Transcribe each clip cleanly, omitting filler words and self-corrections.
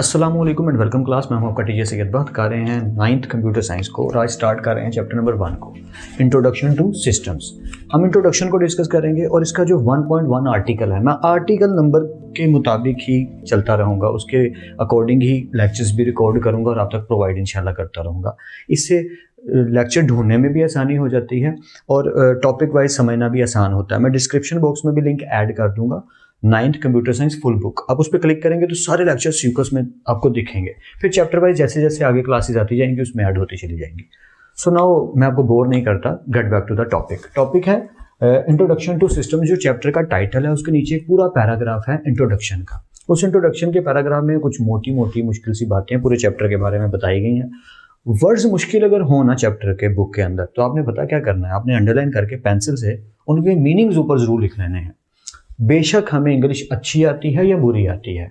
अस्सलाम वालेकुम and welcome class. मैं हूं आपका टीचर सैयद। बात कर रहे हैं 9th कंप्यूटर साइंस को और आज स्टार्ट कर रहे हैं चैप्टर नंबर 1 को, इंट्रोडक्शन टू सिस्टम्स। हम इंट्रोडक्शन को डिस्कस करेंगे और इसका जो 1.1 आर्टिकल है, मैं आर्टिकल नंबर के मुताबिक ही चलता रहूँगा, उसके अकॉर्डिंग ही लेक्चर्स भी रिकॉर्ड करूँगा और आप तक प्रोवाइड इंशाल्लाह करता रहूँगा। इससे लेक्चर ढूंढने में भी आसानी हो जाती है और टॉपिक वाइज समझना भी आसान होता है। मैं डिस्क्रिप्शन बॉक्स में भी लिंक ऐड कर दूंगा 9th computer science full book. आप उस पर क्लिक करेंगे तो सारे लेक्चर सीक्वेंस में आपको दिखेंगे। फिर चैप्टर वाइज जैसे जैसे आगे क्लासेस आती जाएंगी उसमें ऐड होती चली जाएंगी। सो नाउ मैं आपको बोर नहीं करता, get back to the topic. Topic है इंट्रोडक्शन टू सिस्टम। जो चैप्टर का टाइटल है उसके नीचे एक पूरा पैराग्राफ है इंट्रोडक्शन का। उस इंट्रोडक्शन के पैराग्राफ में कुछ मोटी मोटी मुश्किल सी बातें पूरे चैप्टर के बारे में बताई गई हैं। वर्ड्स मुश्किल अगर हो ना चैप्टर के बुक के अंदर तो आपने पता क्या करना है, आपने अंडरलाइन करके पेंसिल से उनके मीनिंग्स ऊपर जरूर लिख लेने हैं। बेशक हमें इंग्लिश अच्छी आती है या बुरी आती है,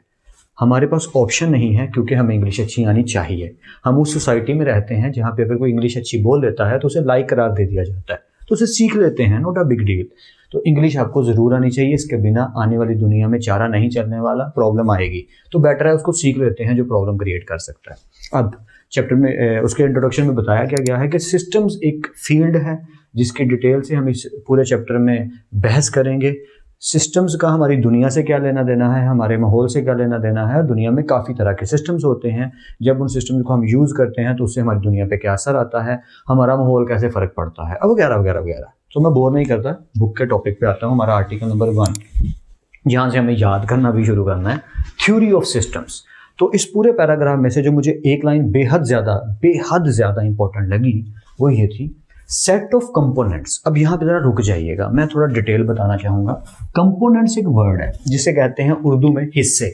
हमारे पास ऑप्शन नहीं है क्योंकि हमें इंग्लिश अच्छी आनी चाहिए। हम उस सोसाइटी में रहते हैं जहाँ पे अगर कोई इंग्लिश अच्छी बोल लेता है तो उसे लाइक करार दे दिया जाता है, तो उसे सीख लेते हैं, नॉट अ बिग डील। तो इंग्लिश आपको ज़रूर आनी चाहिए, इसके बिना आने वाली दुनिया में चारा नहीं चलने वाला, प्रॉब्लम आएगी। तो बेटर है उसको सीख लेते हैं जो प्रॉब्लम क्रिएट कर सकता है। अब चैप्टर में उसके इंट्रोडक्शन में बताया क्या गया है कि सिस्टम्स एक फील्ड है जिसकी डिटेल से हम इस पूरे चैप्टर में बहस करेंगे। सिस्टम्स का हमारी दुनिया से क्या लेना देना है, हमारे माहौल से क्या लेना देना है। दुनिया में काफ़ी तरह के सिस्टम्स होते हैं, जब उन सिस्टम्स को हम यूज़ करते हैं तो उससे हमारी दुनिया पे क्या असर आता है, हमारा माहौल कैसे फ़र्क पड़ता है, अब वगैरह वगैरह वगैरह। तो मैं बोर नहीं करता, बुक के टॉपिक पे आता हूँ। हमारा आर्टिकल नंबर 1, जहाँ से हमें याद करना भी शुरू करना है, थ्योरी ऑफ सिस्टम्स। तो इस पूरे पैराग्राफ में से जो मुझे एक लाइन बेहद ज़्यादा इंपॉर्टेंट लगी वो ये थी, सेट ऑफ कंपोनेंट्स। अब यहाँ पे जरा रुक जाइएगा, मैं थोड़ा डिटेल बताना चाहूँगा। कंपोनेंट्स एक वर्ड है जिसे कहते हैं उर्दू में हिस्से।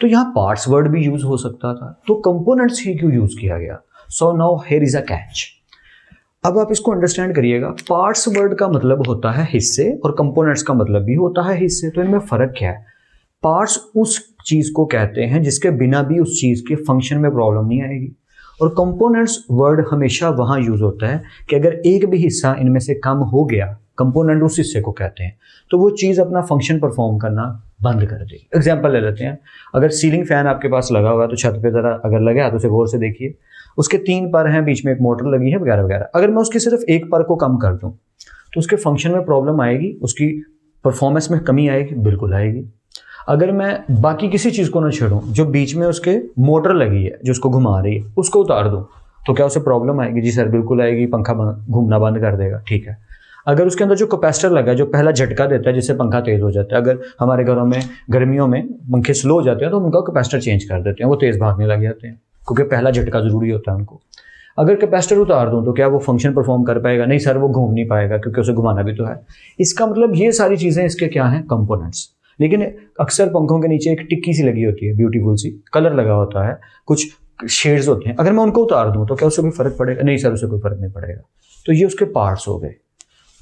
तो यहाँ पार्ट्स वर्ड भी यूज हो सकता था, तो कंपोनेंट्स ही क्यों यूज किया गया। So now here is a catch. अब आप इसको अंडरस्टैंड करिएगा। पार्ट्स वर्ड का मतलब होता है हिस्से और कंपोनेंट्स का मतलब भी होता है हिस्से। तो इनमें फ़र्क क्या है। पार्ट्स उस चीज़ को कहते हैं जिसके बिना भी उस चीज़ के फंक्शन में प्रॉब्लम नहीं आएगी, और कंपोनेंट्स वर्ड हमेशा वहाँ यूज़ होता है कि अगर एक भी हिस्सा इनमें से कम हो गया, कंपोनेंट उस हिस्से को कहते हैं, तो वो चीज़ अपना फंक्शन परफॉर्म करना बंद कर देगी। एग्जाम्पल ले लेते हैं, अगर सीलिंग फैन आपके पास लगा हुआ है तो छत पे ज़रा अगर लगा तो उसे गौर से देखिए, उसके 3 पर हैं, बीच में एक मोटर लगी है वगैरह वगैरह। अगर मैं उसकी सिर्फ एक पर को कम कर दूँ तो उसके फंक्शन में प्रॉब्लम आएगी, उसकी परफॉर्मेंस में कमी आएगी, बिल्कुल आएगी। अगर मैं बाकी किसी चीज़ को ना छेड़ूं, जो बीच में उसके मोटर लगी है जो उसको घुमा रही है उसको उतार दूं, तो क्या उसे प्रॉब्लम आएगी? जी सर बिल्कुल आएगी, पंखा घूमना बंद कर देगा, ठीक है। अगर उसके अंदर जो कैपेसिटर लगा है जो पहला झटका देता है जिससे पंखा तेज़ हो जाता है, अगर हमारे घरों में गर्मियों में पंखे स्लो हो जाते हैं तो उनका कैपेसिटर चेंज कर देते हैं, वो तेज़ भागने लग जाते हैं क्योंकि पहला झटका ज़रूरी होता है उनको। अगर कैपेसिटर उतार दूं तो क्या वो फंक्शन परफॉर्म कर पाएगा? नहीं सर, वो घूम नहीं पाएगा क्योंकि उसे घुमाना भी तो है। इसका मतलब ये सारी चीज़ें इसके क्या हैं, कंपोनेंट्स। लेकिन अक्सर पंखों के नीचे एक टिक्की सी लगी होती है, ब्यूटीफुल सी, कलर लगा होता है, कुछ शेड्स होते हैं। अगर मैं उनको उतार दूं तो क्या उससे कोई फर्क पड़ेगा? नहीं सर, उससे कोई फर्क नहीं पड़ेगा। तो ये उसके पार्ट्स हो गए।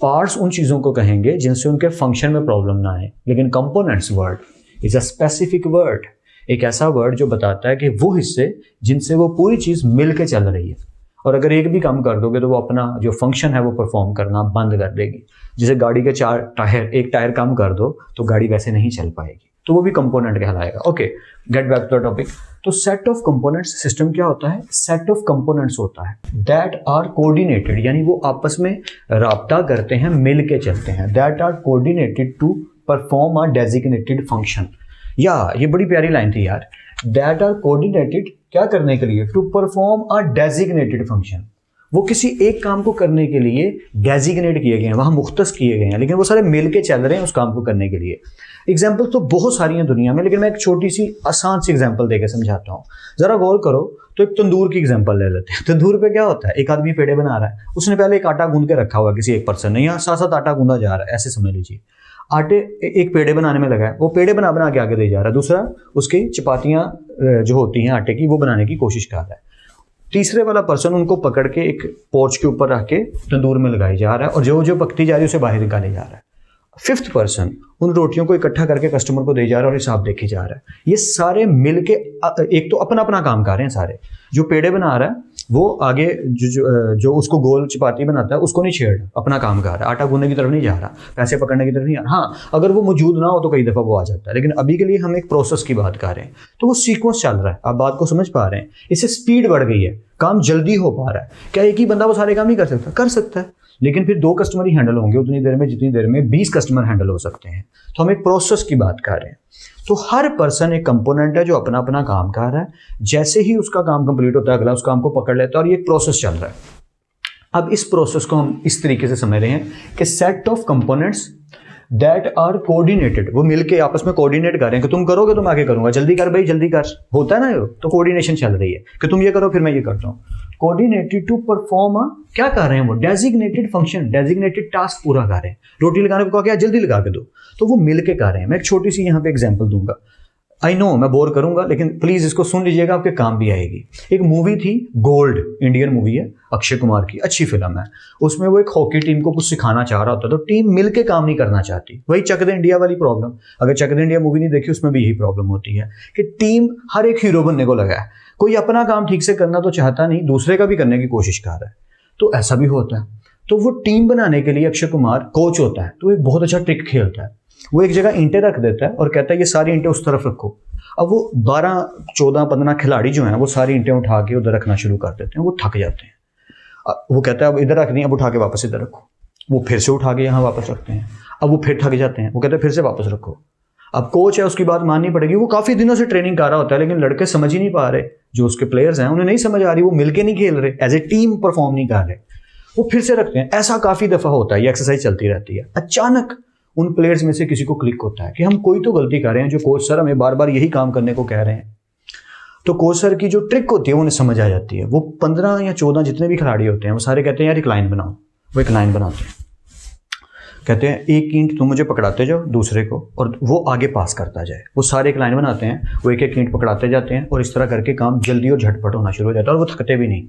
पार्ट्स उन चीज़ों को कहेंगे जिनसे उनके फंक्शन में प्रॉब्लम ना आए। लेकिन components word is a specific word, एक ऐसा वर्ड जो बताता है कि वो हिस्से जिनसे वो पूरी चीज़ मिल के चल रही है, और अगर एक भी कम कर दोगे तो वो अपना जो फंक्शन है वो परफॉर्म करना बंद कर देगी। जैसे गाड़ी के 4 टायर, एक टायर कम कर दो तो गाड़ी वैसे नहीं चल पाएगी, तो वो भी कंपोनेंट कहलाएगा। Okay, get back to the topic. तो सेट ऑफ कंपोनेंट्स, सिस्टम क्या होता है? सेट ऑफ कंपोनेंट्स होता है दैट आर कोऑर्डिनेटेड, यानी वो आपस में राब्ता करते हैं, मिल के चलते हैं। That are coordinated to perform a designated function. या ये बड़ी प्यारी लाइन थी यार, दैट आर कोऑर्डिनेटेड क्या करने के लिए? To perform a designated function. वो किसी एक काम को करने के लिए डेजिग्नेट किए गए हैं, वहाँ मुख्तस किए गए हैं, लेकिन वो सारे मिल के चल रहे हैं उस काम को करने के लिए। एग्जाम्पल तो बहुत सारी हैं दुनिया में, लेकिन मैं एक छोटी सी आसान सी एग्जाम्पल देकर समझाता हूँ। ज़रा गौर करो तो एक तंदूर की एग्जाम्पल ले लेते हैं। तंदूर पे क्या होता है, एक आदमी पेड़े बना रहा है, उसने पहले एक आटा गूंद के रखा हुआ, किसी एक पर्सन ने, यहाँ साथ साथ आटा गूंदा जा रहा है, ऐसे समझ लीजिए। आटे एक पेड़े बनाने में लगा है, वो पेड़े बना बना के आगे दे जा रहा है। दूसरा उसकी चपातियाँ जो होती हैं आटे की वो बनाने की कोशिश कर रहा है। तीसरे वाला पर्सन उनको पकड़ के एक पोर्च के ऊपर रख के तंदूर में लगाई जा रहा है और जो जो पकती जा रही है उसे बाहर निकाले जा रहा है। 5th पर्सन उन रोटियों को इकट्ठा करके कस्टमर को दे जा रहा है और हिसाब देखे जा रहा है। ये सारे मिल के एक तो अपना अपना काम कर रहे हैं सारे। जो पेड़े बना रहा है वो आगे जो उसको गोल चपाती बनाता है उसको नहीं छेड़ रहा, अपना काम कर रहा है, आटा गूंदने की तरफ नहीं जा रहा, पैसे पकड़ने की तरफ नहीं आ रहा। हाँ, अगर वो मौजूद ना हो तो कई दफ़ा वो आ जाता है, लेकिन अभी के लिए हम एक प्रोसेस की बात कर रहे हैं, तो वो सीक्वेंस चल रहा है। आप बात को समझ पा रहे हैं, इससे स्पीड बढ़ गई है, काम जल्दी हो पा रहा है। क्या एक ही बंदा वो सारे काम नहीं कर सकता? कर सकता है, लेकिन फिर 2 कस्टमर ही हैंडल होंगे उतनी देर में जितनी देर में 20 कस्टमर हैंडल हो सकते हैं। तो हम एक प्रोसेस की बात कर रहे हैं। तो हर पर्सन एक कंपोनेंट है जो अपना अपना काम कर रहा है, जैसे ही उसका काम कंप्लीट होता है अगला उस काम को पकड़ लेता है, और ये एक प्रोसेस चल रहा है। अब इस प्रोसेस को हम इस तरीके से समझ रहे हैं कि set of components that are coordinated, वो मिलके आपस में कोऑर्डिनेट कर रहे हैं कि तुम करोगे तो मैं आगे करूंगा, जल्दी कर भाई जल्दी कर, होता है ना ये, तो कोऑर्डिनेशन चल रही है कि तुम ये करो फिर मैं ये करता हूँ। कोऑर्डिनेटेड टू परफॉर्म क्या कर रहे हैं वो? डेजिग्नेटेड फंक्शन, डेजिग्नेटेड टास्क पूरा कर रहे हैं। रोटी लगाने को कहा क्या, जल्दी लगा के दो, तो वो मिलके कर रहे हैं। मैं एक छोटी सी यहाँ पे एग्जांपल दूंगा। आई नो मैं बोर करूंगा, लेकिन प्लीज इसको सुन लीजिएगा, आपके काम भी आएगी। एक मूवी थी गोल्ड, इंडियन मूवी है, अक्षय कुमार की, अच्छी फिल्म है। उसमें वो एक हॉकी टीम को कुछ सिखाना चाह रहा होता है, तो टीम मिलके काम नहीं करना चाहती। वही चक दे इंडिया वाली प्रॉब्लम। अगर चक दे इंडिया मूवी नहीं देखी, उसमें भी यही प्रॉब्लम होती है कि टीम हर एक हीरो बनने को लगा है, कोई अपना काम ठीक से करना तो चाहता नहीं, दूसरे का भी करने की कोशिश कर रहा है। तो ऐसा भी होता है। तो वो टीम बनाने के लिए अक्षय कुमार कोच होता है, तो एक बहुत अच्छा ट्रिक खेलता है। वो एक जगह ईंटें रख देता है और कहता है ये सारी ईंटें उस तरफ रखो। अब वो 12, 14, 15 खिलाड़ी जो हैं वो सारी ईंटें उठा के उधर रखना शुरू कर देते हैं। वो थक जाते हैं। वो कहता है अब इधर रखनी, अब उठा के वापस इधर रखो। वो फिर से उठा के यहाँ वापस रखते हैं। अब वो फिर थक जाते हैं। वो कहते हैं फिर से वापस रखो। अब कोच है, उसकी बात माननी पड़ेगी। वो काफी दिनों से ट्रेनिंग कर रहा होता है, लेकिन लड़के समझ ही नहीं पा रहे, जो उसके प्लेयर्स हैं उन्हें नहीं समझ आ रही, वो मिलके नहीं खेल रहे, एज ए टीम परफॉर्म नहीं कर रहे। वो फिर से रखते हैं। ऐसा काफी दफा होता है, ये एक्सरसाइज चलती रहती है। अचानक उन प्लेयर्स में से किसी को क्लिक होता है कि हम कोई तो गलती कर रहे हैं, जो कोच सर हमें बार बार यही काम करने को कह रहे हैं। तो कोच सर की जो ट्रिक होती है उन्हें समझ आ जाती है। वो 15 या 14 जितने भी खिलाड़ी होते हैं वो सारे कहते हैं यार एक लाइन बनाओ। वो एक लाइन बनाते हैं, कहते हैं एक ईंट तुम मुझे पकड़ाते जाओ दूसरे को, और वो आगे पास करता जाए। वो सारे एक लाइन बनाते हैं, वो एक एक ईंट पकड़ाते जाते हैं, और इस तरह करके काम जल्दी और झटपट होना शुरू हो जाता है, और वो थकते भी नहीं।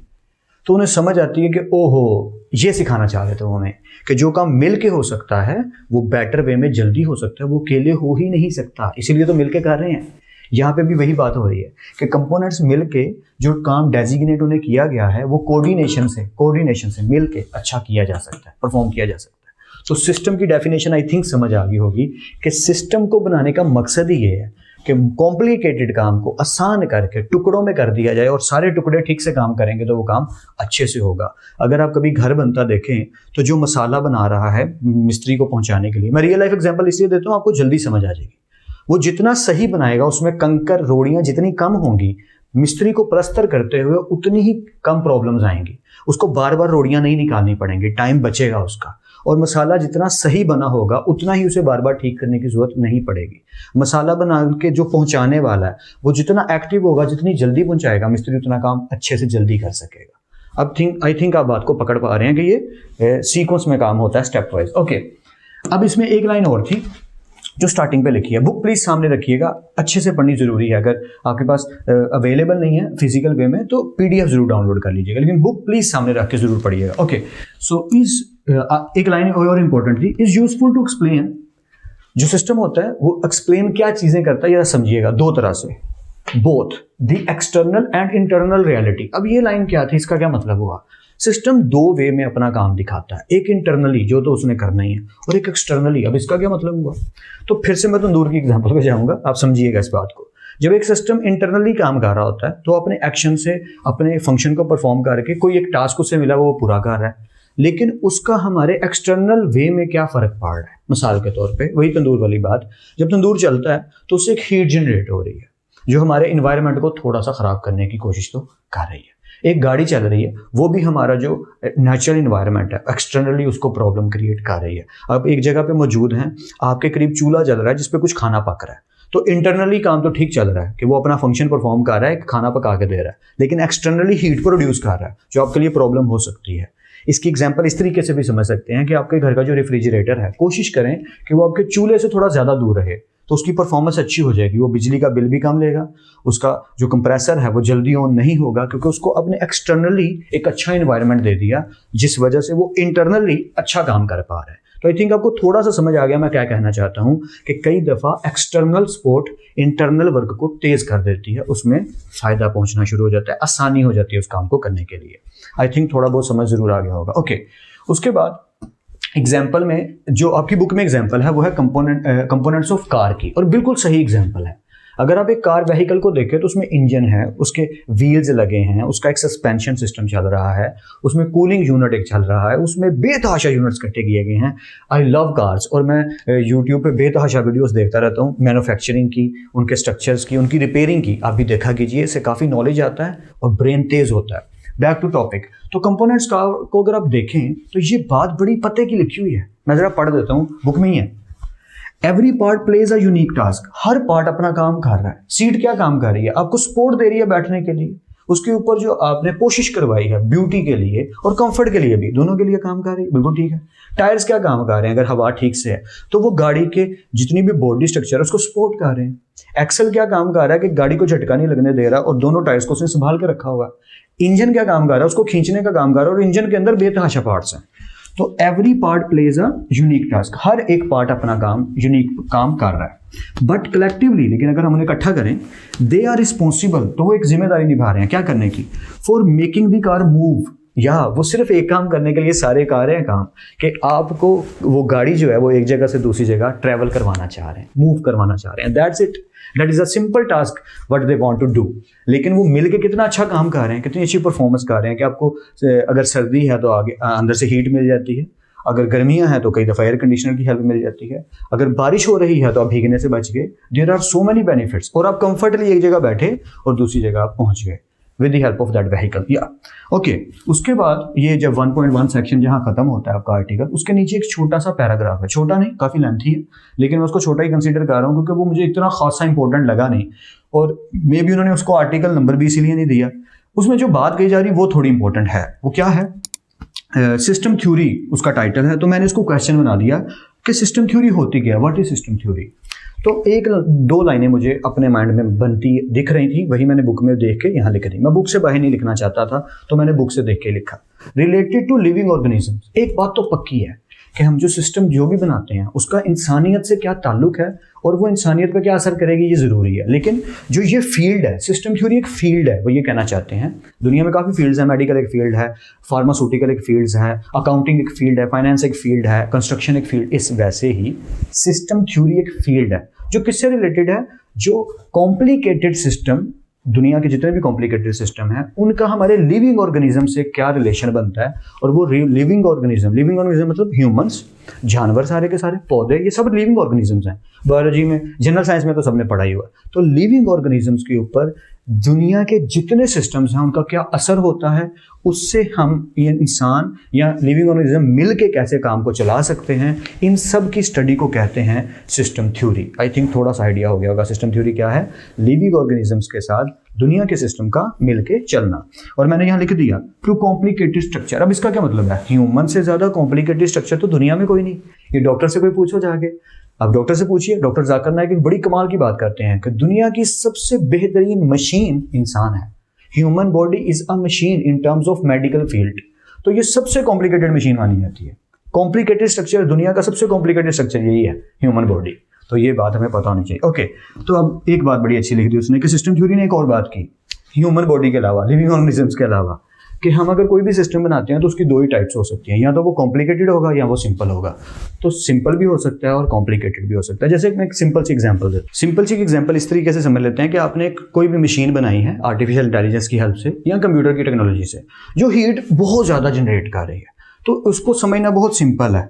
तो उन्हें समझ आती है कि ओहो, ये सिखाना चाह रहे थे वो हमें कि जो काम मिल के हो सकता है वो बेटर वे में जल्दी हो सकता है, वो अकेले हो ही नहीं सकता, इसीलिए तो मिल के कर रहे हैं। यहाँ पे भी वही बात हो रही है कि कंपोनेंट्स मिल के जो काम डेजिग्नेट उन्हें किया गया है वो कोऑर्डिनेशन से मिल के अच्छा किया जा सकता है, परफॉर्म किया जा सकता है। तो सिस्टम की डेफिनेशन आई थिंक समझ आ गई होगी कि सिस्टम को बनाने का मकसद ही ये है कि कॉम्प्लिकेटेड काम को आसान करके टुकड़ों में कर दिया जाए, और सारे टुकड़े ठीक से काम करेंगे तो वो काम अच्छे से होगा। अगर आप कभी घर बनता देखें तो जो मसाला बना रहा है मिस्त्री को पहुंचाने के लिए, मैं रियल लाइफ एग्जांपल इसलिए देता हूँ आपको जल्दी समझ आ जाएगी, वो जितना सही बनाएगा उसमें कंकर रोड़ियां जितनी कम होंगी, मिस्त्री को प्लस्तर करते हुए उतनी ही कम प्रॉब्लम्स आएंगी। उसको बार बार रोड़ियां नहीं निकालनी पड़ेंगी, टाइम बचेगा उसका। और मसाला जितना सही बना होगा उतना ही उसे बार बार ठीक करने की जरूरत नहीं पड़ेगी। मसाला बना के जो पहुंचाने वाला है वो जितना एक्टिव होगा, जितनी जल्दी पहुंचाएगा मिस्त्री, उतना काम अच्छे से जल्दी कर सकेगा। अब आई थिंक आप बात को पकड़ पा रहे हैं कि ये सीक्वेंस में काम होता है, स्टेप वाइज। ओके, अब इसमें एक लाइन और थी जो स्टार्टिंग पे लिखी है। बुक प्लीज सामने रखिएगा, अच्छे से पढ़नी जरूरी है। अगर आपके पास अवेलेबल नहीं है फिजिकल वे में तो पीडीएफ जरूर डाउनलोड कर लीजिएगा, लेकिन बुक प्लीज सामने रख के जरूर पढ़िएगा। ओके, सो इस एक लाइन और इंपॉर्टेंट थी, इज यूजफुल टू एक्सप्लेन। जो सिस्टम होता है वो एक्सप्लेन क्या चीजें करता है, यह समझिएगा दो तरह से, both the external and internal reality. अब ये लाइन क्या थी, इसका क्या मतलब हुआ? सिस्टम दो वे में अपना काम दिखाता है, एक इंटरनली जो तो उसने करना ही है, और एक एक्सटर्नली। अब इसका क्या मतलब हुआ? तो फिर से मैं तंदूर की एग्जांपल पे जाऊंगा, आप समझिएगा इस बात को। जब एक सिस्टम इंटरनली काम कर रहा होता है तो अपने एक्शन से, अपने फंक्शन को परफॉर्म करके कोई एक टास्क उसे मिला वो पूरा कर रहा है, लेकिन उसका हमारे एक्सटर्नल वे में क्या फर्क पड़ रहा है? मिसाल के तौर पे वही तंदूर वाली बात, जब तंदूर चलता है तो उससे एक हीट जनरेट हो रही है जो हमारे इन्वायरमेंट को थोड़ा सा खराब करने की कोशिश तो कर रही है। एक गाड़ी चल रही है, वो भी हमारा जो नेचुरल इन्वायरमेंट है एक्सटर्नली उसको प्रॉब्लम क्रिएट कर रही है। आप एक जगह पे मौजूद हैं, आपके करीब चूल्हा जल रहा है जिसपे कुछ खाना पक रहा है, तो इंटरनली काम तो ठीक चल रहा है कि वो अपना फंक्शन परफॉर्म कर रहा है, खाना पका के दे रहा है, लेकिन एक्सटर्नली हीट प्रोड्यूस कर रहा है जो आपके लिए प्रॉब्लम हो सकती है। इसकी एग्जांपल इस तरीके से भी समझ सकते हैं कि आपके घर का जो रेफ्रिजरेटर है, कोशिश करें कि वो आपके चूल्हे से थोड़ा ज़्यादा दूर रहे, तो उसकी परफॉर्मेंस अच्छी हो जाएगी। वो बिजली का बिल भी कम लेगा, उसका जो कंप्रेसर है वो जल्दी ऑन नहीं होगा, क्योंकि उसको अपने एक्सटर्नली एक अच्छा इन्वायरमेंट दे दिया जिस वजह से वो इंटरनली अच्छा काम कर पा रहा है। तो आई थिंक आपको थोड़ा सा समझ आ गया मैं क्या कहना चाहता हूँ कि कई दफ़ा एक्सटर्नल सपोर्ट इंटरनल वर्क को तेज़ कर देती है, उसमें फ़ायदा पहुँचना शुरू हो जाता है, आसानी हो जाती है उस काम को करने के लिए। आई थिंक थोड़ा बहुत समझ ज़रूर आ गया होगा। ओके, उसके बाद एग्जाम्पल में जो आपकी बुक में एग्जाम्पल है वो है कंपोनेंट्स ऑफ कार की, और बिल्कुल सही एग्जाम्पल है। अगर आप एक कार व्हीकल को देखें तो उसमें इंजन है, उसके व्हील्स लगे हैं, उसका एक सस्पेंशन सिस्टम चल रहा है, उसमें कूलिंग यूनिट एक चल रहा है, उसमें बेतहाशा यूनिट्स इकट्ठे किए गए हैं। आई लव कार्स, और मैं यूट्यूब पे बेतहाशा वीडियोस देखता रहता हूँ मैन्युफैक्चरिंग की, उनके स्ट्रक्चर्स की, उनकी रिपेयरिंग की। आप भी देखा कीजिए, इससे काफ़ी नॉलेज आता है और ब्रेन तेज़ होता है। बैक टू टॉपिक, तो कंपोनेंट्स को अगर आप देखें तो ये बात बड़ी पते की लिखी हुई है, मैं ज़रा पढ़ देता हूँ, बुक में ही है। Every part plays a unique task, her part अपना काम कर रहा है। सीट क्या काम कर रही है? आपको सपोर्ट दे रही है बैठने के लिए, उसके ऊपर जो आपने कोशिश करवाई है ब्यूटी के लिए और कंफर्ट के लिए भी, दोनों के लिए काम कर रही है, बिल्कुल ठीक है। टायर्स क्या काम कर रहे हैं? अगर हवा ठीक से है तो वो गाड़ी के जितनी भी बॉडी स्ट्रक्चर है उसको सपोर्ट कर रहे हैं। एक्सल क्या काम कर रहा है कि गाड़ी को झटका नहीं लगने दे रहा और दोनों टायर्स को उसने संभाल के रखा हुआ है। इंजन क्या काम कर रहा है? उसको खींचने का काम कर रहा है, और इंजन के अंदर बेतहाशा पार्ट्स हैं। तो every part plays a unique task, हर एक पार्ट अपना काम यूनिक काम कर रहा है। बट कलेक्टिवली, लेकिन अगर हम उन्हें इकट्ठा करें, दे आर रिस्पॉन्सिबल, तो वो एक जिम्मेदारी निभा रहे हैं क्या करने की? For making the car move, या वो सिर्फ एक काम करने के लिए सारे कर रहे हैं काम कि आपको वो गाड़ी जो है वो एक जगह से दूसरी जगह ट्रैवल करवाना चाह रहे हैं, मूव करवाना चाह रहे हैं। That's it, that is a simple task what they want to do. लेकिन वो मिलके कितना अच्छा काम कर रहे हैं, कितनी अच्छी परफॉर्मेंस कर रहे हैं कि आपको अगर सर्दी है तो आगे अंदर से हीट मिल जाती है, अगर गर्मियां हैं तो कई दफ़ा एयर कंडीशनर की हेल्प मिल जाती है, अगर बारिश हो रही है तो आप भीगने से बच गए। There are so many benefits, और आप कंफर्टली एक जगह बैठे और दूसरी जगह आप पहुंच गए with the help of that vehicle. या ओके, उसके बाद ये जब 1.1 सेक्शन जहाँ खत्म होता है आपका आर्टिकल, उसके नीचे एक छोटा सा पैराग्राफ है, छोटा नहीं काफ़ी लेंथी है, लेकिन मैं उसको छोटा ही कंसीडर कर रहा हूँ क्योंकि वो मुझे इतना खासा इंपॉर्टेंट लगा नहीं, और मे बी उन्होंने उसको आर्टिकल नंबर भी इसीलिए नहीं दिया। उसमें जो बात कही जा रही वो थोड़ी इंपॉर्टेंट है। वो क्या है? सिस्टम थ्योरी उसका टाइटल है। तो मैंने इसको क्वेश्चन बना दिया कि सिस्टम थ्योरी होती क्या है, व्हाट इज सिस्टम थ्योरी। तो एक दो लाइनें मुझे अपने माइंड में बनती दिख रही थी, वही मैंने बुक में देख के यहाँ लिख दी। मैं बुक से बाहर नहीं लिखना चाहता था तो मैंने बुक से देख के लिखा। रिलेटेड टू लिविंग ऑर्गेनिज्म, एक बात तो पक्की है कि हम जो सिस्टम जो भी बनाते हैं उसका इंसानियत से क्या ताल्लुक है और वो इंसानियत पर क्या असर करेगी, ये ज़रूरी है। लेकिन जो ये फील्ड है, सिस्टम थ्योरी एक फील्ड है, वो ये कहना चाहते हैं। दुनिया में काफ़ी फील्ड्स हैं, मेडिकल एक फील्ड है, फार्मास्यूटिकल एक फील्ड्स है, अकाउंटिंग एक फील्ड है, फाइनेंस एक फील्ड है, कंस्ट्रक्शन एक फील्ड। इस वैसे ही सिस्टम थ्योरी एक फील्ड है जो किससे रिलेटेड है? जो कॉम्प्लिकेटेड सिस्टम, दुनिया के जितने भी कॉम्प्लिकेटेड सिस्टम हैं उनका हमारे लिविंग ऑर्गेनिज्म से क्या रिलेशन बनता है। और वो लिविंग ऑर्गेनिज्म मतलब ह्यूमंस, जानवर सारे के सारे, पौधे, ये सब लिविंग ऑर्गेनिजम्स हैं। बायोलॉजी में, जनरल साइंस में तो सबने पढ़ा ही हुआ। तो लिविंग ऑर्गेनिजम्स के ऊपर दुनिया के जितने सिस्टम्स हैं उनका क्या असर होता है, उससे हम ये इंसान या लिविंग ऑर्गेनिज्म मिल के कैसे काम को चला सकते हैं, इन सब की स्टडी को कहते हैं सिस्टम थ्योरी। आई थिंक थोड़ा सा आइडिया हो गया होगा सिस्टम थ्योरी क्या है। लिविंग ऑर्गेनिजम्स के साथ दुनिया के सिस्टम का मिलके चलना। और मैंने यहाँ लिख दिया टू कॉम्प्लिकेटेड स्ट्रक्चर। अब इसका क्या मतलब है? ह्यूमन से ज़्यादा कॉम्प्लिकेटेड स्ट्रक्चर तो दुनिया में कोई नहीं। ये डॉक्टर से कोई पूछो जाके, अब डॉक्टर से पूछिए, डॉक्टर जाकिर नाइक एक बड़ी कमाल की बात करते हैं कि दुनिया की सबसे बेहतरीन मशीन इंसान है। Human body is a machine in terms of medical field. तो ये सबसे कॉम्प्लिकेटेड मशीन मानी जाती है। कॉम्प्लिकेटेड स्ट्रक्चर, दुनिया का सबसे कॉम्प्लिकेटेड स्ट्रक्चर यही है, ह्यूमन बॉडी। तो ये बात हमें पता होनी चाहिए। ओके, तो अब एक बात बड़ी अच्छी लिख दी उसने कि सिस्टम थ्योरी ने एक और बात की, ह्यूमन बॉडी के अलावा, लिविंग ऑर्गेनिजम्स के अलावा, कि हम अगर कोई भी सिस्टम बनाते हैं तो उसकी दो ही टाइप्स हो सकती हैं, या तो वो कॉम्प्लिकेटेड होगा या वो सिंपल होगा। तो सिंपल भी हो सकता है और कॉम्प्लिकेटेड भी हो सकता है। जैसे मैं एक सिंपल सी एग्जांपल देता हूं। सिंपल सी एग्जांपल इस तरीके से समझ लेते हैं कि आपने कोई भी मशीन बनाई है आर्टिफिशियल इंटेलिजेंस की हेल्प से या कंप्यूटर की टेक्नोलॉजी से, जो हीट बहुत ज़्यादा जनरेट कर रही है। तो उसको समझना बहुत सिंपल है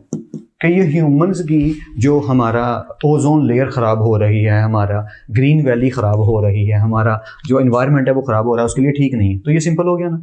कि ये ह्यूमंस की जो हमारा ओजोन लेयर ख़राब हो रही है, हमारा ग्रीन वैली ख़राब हो रही है, हमारा जो इन्वायरमेंट है वो ख़राब हो रहा है, उसके लिए ठीक नहीं है। तो ये सिंपल हो गया ना।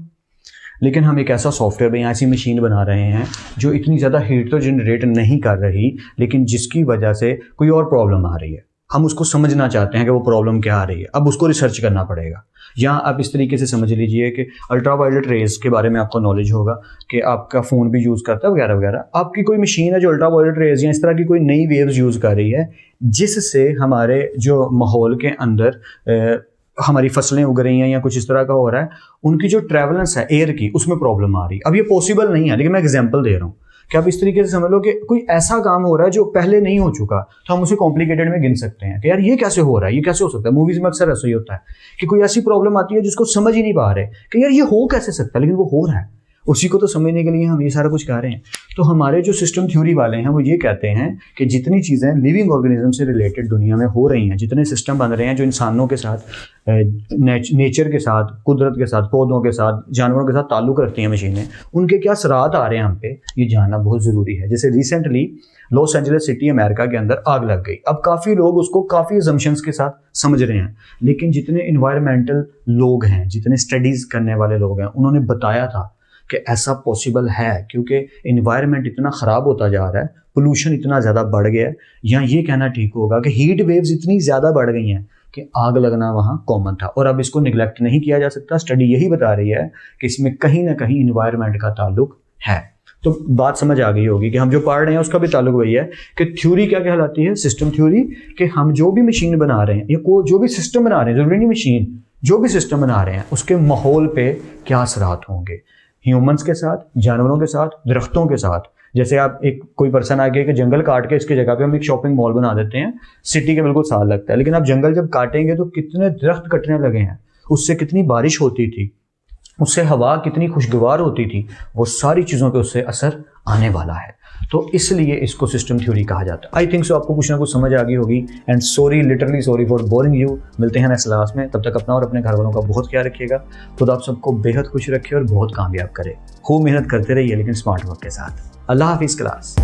लेकिन हम एक ऐसा सॉफ्टवेयर या ऐसी मशीन बना रहे हैं जो इतनी ज़्यादा हीट तो जनरेट नहीं कर रही, लेकिन जिसकी वजह से कोई और प्रॉब्लम आ रही है। हम उसको समझना चाहते हैं कि वो प्रॉब्लम क्या आ रही है। अब उसको रिसर्च करना पड़ेगा। या आप इस तरीके से समझ लीजिए कि अल्ट्रावायलेट रेज के बारे में आपको नॉलेज होगा कि आपका फ़ोन भी यूज़ करता है वगैरह वगैरह। आपकी कोई मशीन है जो अल्ट्रावायलेट रेज या इस तरह की कोई नई वेव्स यूज़ कर रही है, जिससे हमारे जो माहौल के अंदर हमारी फसलें उग रही हैं या कुछ इस तरह का हो रहा है, उनकी जो ट्रैवलेंस है एयर की, उसमें प्रॉब्लम आ रही है। अब ये पॉसिबल नहीं है, लेकिन मैं एग्जांपल दे रहा हूँ कि आप इस तरीके से समझ लो कि कोई ऐसा काम हो रहा है जो पहले नहीं हो चुका, तो हम उसे कॉम्प्लिकेटेड में गिन सकते हैं कि यार ये कैसे हो रहा है, ये कैसे हो सकता है। मूवीज में अक्सर ऐसा ही होता है कि कोई ऐसी प्रॉब्लम आती है जिसको समझ ही नहीं पा रहे कि यार ये हो कैसे सकता है, लेकिन वो हो रहा है। उसी को तो समझने के लिए हम ये सारा कुछ कर रहे हैं। तो हमारे जो सिस्टम थ्योरी वाले हैं वो ये कहते हैं कि जितनी चीज़ें लिविंग ऑर्गेनिज्म से रिलेटेड दुनिया में हो रही हैं, जितने सिस्टम बन रहे हैं जो इंसानों के साथ, नेचर के साथ, कुदरत के साथ, पौधों के साथ, जानवरों के साथ ताल्लुक़ रखती हैं मशीनें, उनके क्या असरात आ रहे हैं हम पे, ये जानना बहुत ज़रूरी है। जैसे recently Los Angeles city America के अंदर आग लग गई। अब काफ़ी लोग उसको काफ़ी अजम्पशंस के साथ समझ रहे हैं, लेकिन जितने इन्वायरमेंटल लोग हैं, जितने स्टडीज़ करने वाले लोग हैं, उन्होंने बताया था कि ऐसा पॉसिबल है क्योंकि इन्वायरमेंट इतना ख़राब होता जा रहा है, पोल्यूशन इतना ज़्यादा बढ़ गया है, या ये कहना ठीक होगा कि हीट वेव्स इतनी ज़्यादा बढ़ गई हैं कि आग लगना वहाँ कॉमन था। और अब इसको निगलेक्ट नहीं किया जा सकता। स्टडी यही बता रही है कि इसमें कहीं ना कहीं इन्वायरमेंट का ताल्लुक है। तो बात समझ आ गई होगी कि हम जो पढ़ रहे हैं उसका भी ताल्लुक वही है कि थ्योरी क्या कहलाती है, सिस्टम थ्योरी, कि हम जो भी मशीन बना रहे हैं या जो भी सिस्टम बना रहे हैं, जरूरी नहीं मशीन, जो भी सिस्टम बना रहे हैं उसके माहौल पे क्या असरात होंगे, ह्यूमंस के साथ, जानवरों के साथ, दरख्तों के साथ। जैसे आप एक कोई पर्सन आके कि जंगल काट के इसकी जगह पे हम एक शॉपिंग मॉल बना देते हैं, सिटी के बिल्कुल साथ लगता है, लेकिन आप जंगल जब काटेंगे तो कितने दरख्त कटने लगे हैं, उससे कितनी बारिश होती थी, उससे हवा कितनी खुशगवार होती थी, वो सारी चीज़ों पे उससे असर आने वाला है। तो इसलिए इसको सिस्टम थ्योरी कहा जाता है। आई थिंक सो आपको कुछ ना कुछ समझ आ गई होगी। And sorry, literally sorry for boring you. मिलते हैं नेक्स्ट क्लास में, तब तक अपना और अपने घर वालों का बहुत ख्याल रखिएगा। खुद आप सबको बेहद खुश रखे और बहुत कामयाब करे। खूब मेहनत करते रहिए लेकिन स्मार्ट वर्क के साथ। अल्लाह हाफिज़ क्लास।